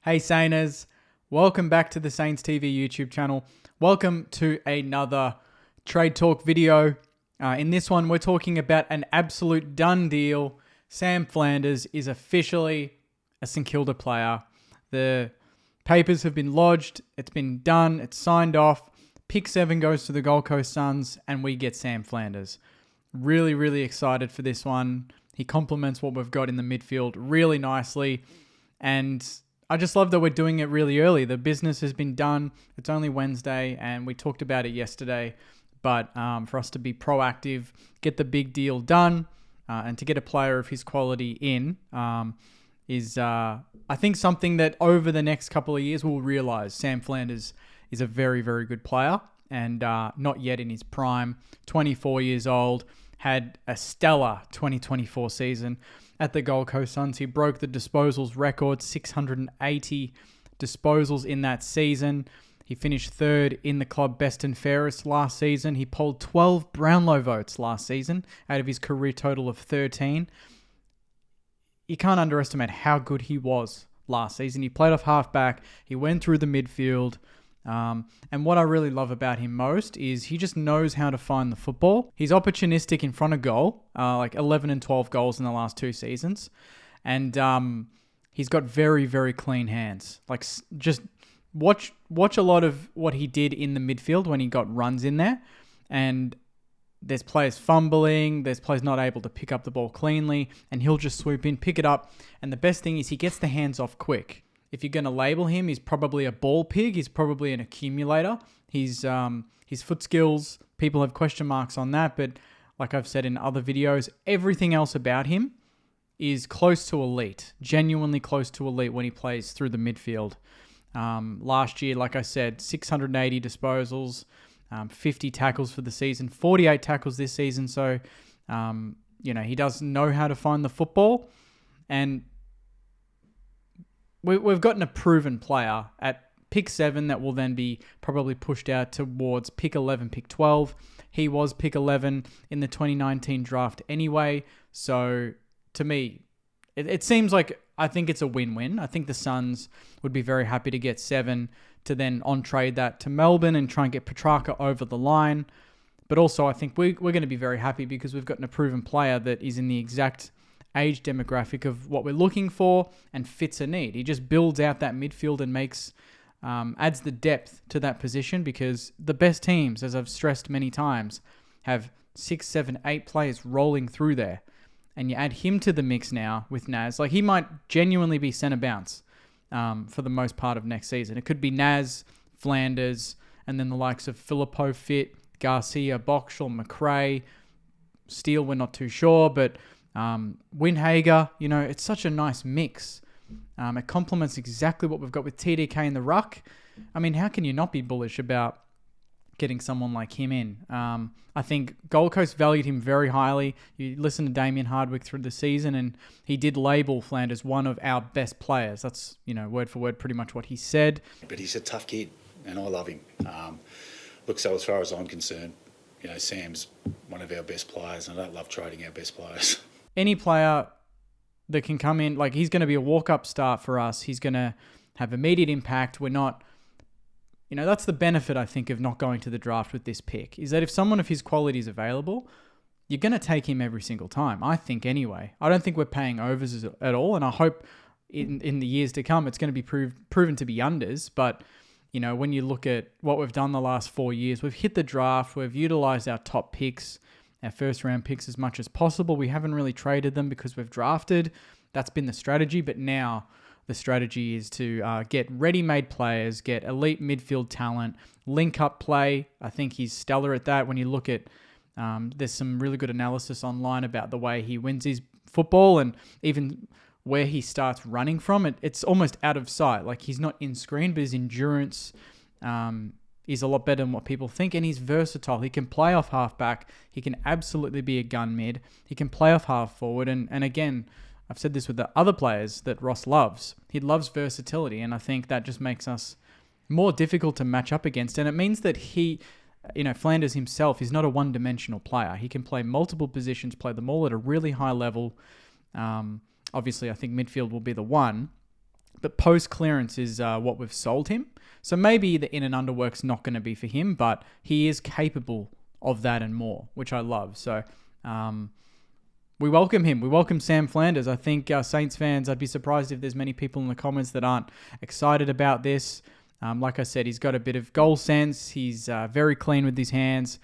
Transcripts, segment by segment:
Hey Sainers, welcome back to the Saints TV YouTube channel. Welcome to another Trade Talk video. In this one, we're talking about an absolute done deal. Sam Flanders is officially a St Kilda player. The papers have been lodged, it's been done, it's signed off. Pick 7 goes to the Gold Coast Suns and we get Sam Flanders. Really, really excited for this one. He complements what we've got in the midfield really nicely. And I just love that we're doing it really early. The business has been done. It's only Wednesday, and we talked about it yesterday. But for us to be proactive, get the big deal done, and to get a player of his quality in is, I think, something that over the next couple of years we'll realise Sam Flanders is a very, very good player, and not yet in his prime. 24 years old, had a stellar 2024 season at the Gold Coast Suns. He broke the disposals record, 680 disposals in that season. He finished third in the club best and fairest last season. He polled 12 Brownlow votes last season out of his career total of 13. You can't underestimate how good he was last season. He played off halfback. He went through the midfield. And what I really love about him most is he just knows how to find the football. He's opportunistic in front of goal, like 11 and 12 goals in the last 2 seasons. And he's got very, very clean hands. Like, just watch a lot of what he did in the midfield when he got runs in there. And there's players fumbling, there's players not able to pick up the ball cleanly, and he'll just swoop in, pick it up. And the best thing is he gets the hands off quick. If you're going to label him, he's probably a ball pig. He's probably an accumulator. His foot skills, people have question marks on that. But like I've said in other videos, everything else about him is close to elite, genuinely close to elite when he plays through the midfield. Last year, like I said, 680 disposals, 50 tackles for the season, 48 tackles this season. So, he does know how to find the football. And we've gotten a proven player at pick 7 that will then be probably pushed out towards pick 11, pick 12. He was pick 11 in the 2019 draft anyway. So to me, it seems like I think it's a win-win. I think the Suns would be very happy to get 7 to then on-trade that to Melbourne and try and get Petrarca over the line. But also I think we're going to be very happy because we've gotten a proven player that is in the exact age demographic of what we're looking for and fits a need. He just builds out that midfield and makes adds the depth to that position, because the best teams, as I've stressed many times, have 6, 7, 8 players rolling through there. And you add him to the mix now with Naz. Like, he might genuinely be centre bounce for the most part of next season. It could be Naz, Flanders, and then the likes of Filippo fit, Garcia, Boxall, McRae, Steele, we're not too sure, but Winhager, it's such a nice mix. It complements exactly what we've got with TDK in the ruck. I mean, how can you not be bullish about getting someone like him in? I think Gold Coast valued him very highly. You listen to Damien Hardwick through the season, and he did label Flanders one of our best players. That's, word for word, pretty much what he said. But he's a tough kid, and I love him. So as far as I'm concerned, Sam's one of our best players, and I don't love trading our best players. Any player that can come in, like, he's going to be a walk-up start for us. He's going to have immediate impact. We're not, that's the benefit, I think, of not going to the draft with this pick, is that if someone of his quality is available, you're going to take him every single time, I think, anyway. I don't think we're paying overs at all, and I hope in the years to come it's going to be proven to be unders. But, when you look at what we've done the last 4 years, we've hit the draft, we've utilised our top picks, our first round picks as much as possible. We haven't really traded them because we've drafted. That's been the strategy. But now the strategy is to get ready-made players, get elite midfield talent, link up play. I think he's stellar at that. When you look at, there's some really good analysis online about the way he wins his football and even where he starts running from. It's almost out of sight. Like, he's not in screen, but his endurance is a lot better than what people think, and he's versatile. He can play off halfback. He can absolutely be a gun mid. He can play off half forward. And again, I've said this with the other players that Ross loves. He loves versatility, and I think that just makes us more difficult to match up against. And it means that Flanders himself is not a one-dimensional player. He can play multiple positions, play them all at a really high level. Obviously, I think midfield will be the one. But post clearance is what we've sold him. So maybe the in and under work's not going to be for him, but he is capable of that and more, which I love. So we welcome him. We welcome Sam Flanders. I think Saints fans, I'd be surprised if there's many people in the comments that aren't excited about this. Like I said, he's got a bit of goal sense. He's very clean with his hands.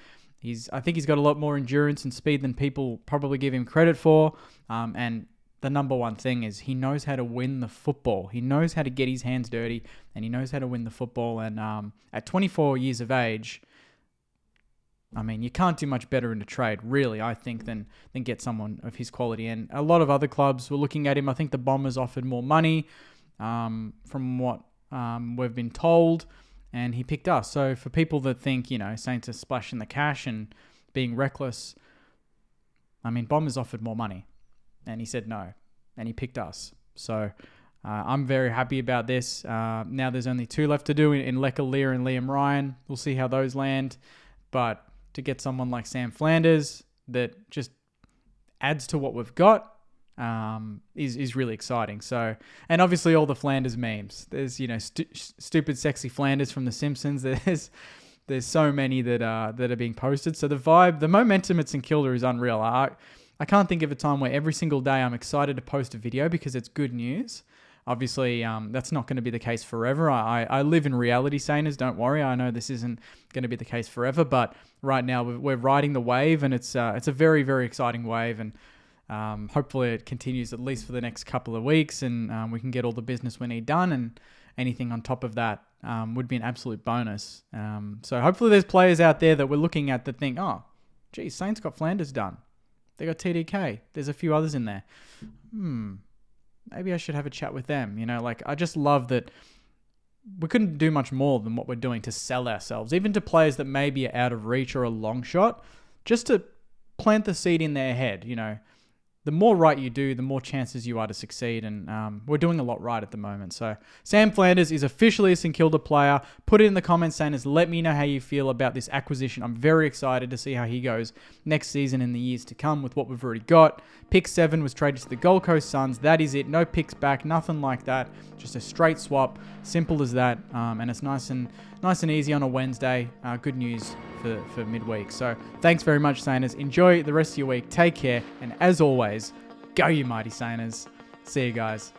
I think he's got a lot more endurance and speed than people probably give him credit for. And the number one thing is he knows how to win the football. He knows how to get his hands dirty, and he knows how to win the football. And at 24 years of age, I mean, you can't do much better in a trade, really, I think, than get someone of his quality. And a lot of other clubs were looking at him. I think the Bombers offered more money from what we've been told, and he picked us. So for people that think, Saints are splashing the cash and being reckless, I mean, Bombers offered more money. And he said no, and he picked us. So I'm very happy about this. Now there's only 2 left to do in Lecca Lear and Liam Ryan. We'll see how those land. But to get someone like Sam Flanders that just adds to what we've got is really exciting. So, and obviously all the Flanders memes. There's stupid sexy Flanders from The Simpsons. There's so many that are being posted. So the momentum at St Kilda is unreal. I can't think of a time where every single day I'm excited to post a video because it's good news. Obviously, that's not going to be the case forever. I live in reality, Sainers. Don't worry. I know this isn't going to be the case forever, but right now we're riding the wave, and it's a very, very exciting wave, and hopefully it continues at least for the next couple of weeks, and we can get all the business we need done, and anything on top of that would be an absolute bonus. So hopefully there's players out there that we're looking at that think, oh, geez, Saints got Flanders done. They got TDK. There's a few others in there. Maybe I should have a chat with them. I just love that we couldn't do much more than what we're doing to sell ourselves, even to players that maybe are out of reach or a long shot, just to plant the seed in their head. The more right you do, the more chances you are to succeed. And we're doing a lot right at the moment. So Sam Flanders is officially a St Kilda player. Put it in the comments, Sanders. Let me know how you feel about this acquisition. I'm very excited to see how he goes next season and the years to come with what we've already got. Pick 7 was traded to the Gold Coast Suns. That is it. No picks back. Nothing like that. Just a straight swap. Simple as that. And it's nice and easy on a Wednesday. Good news for midweek. So thanks very much, Sainers. Enjoy the rest of your week. Take care. And as always, go you mighty Sainers. See you guys.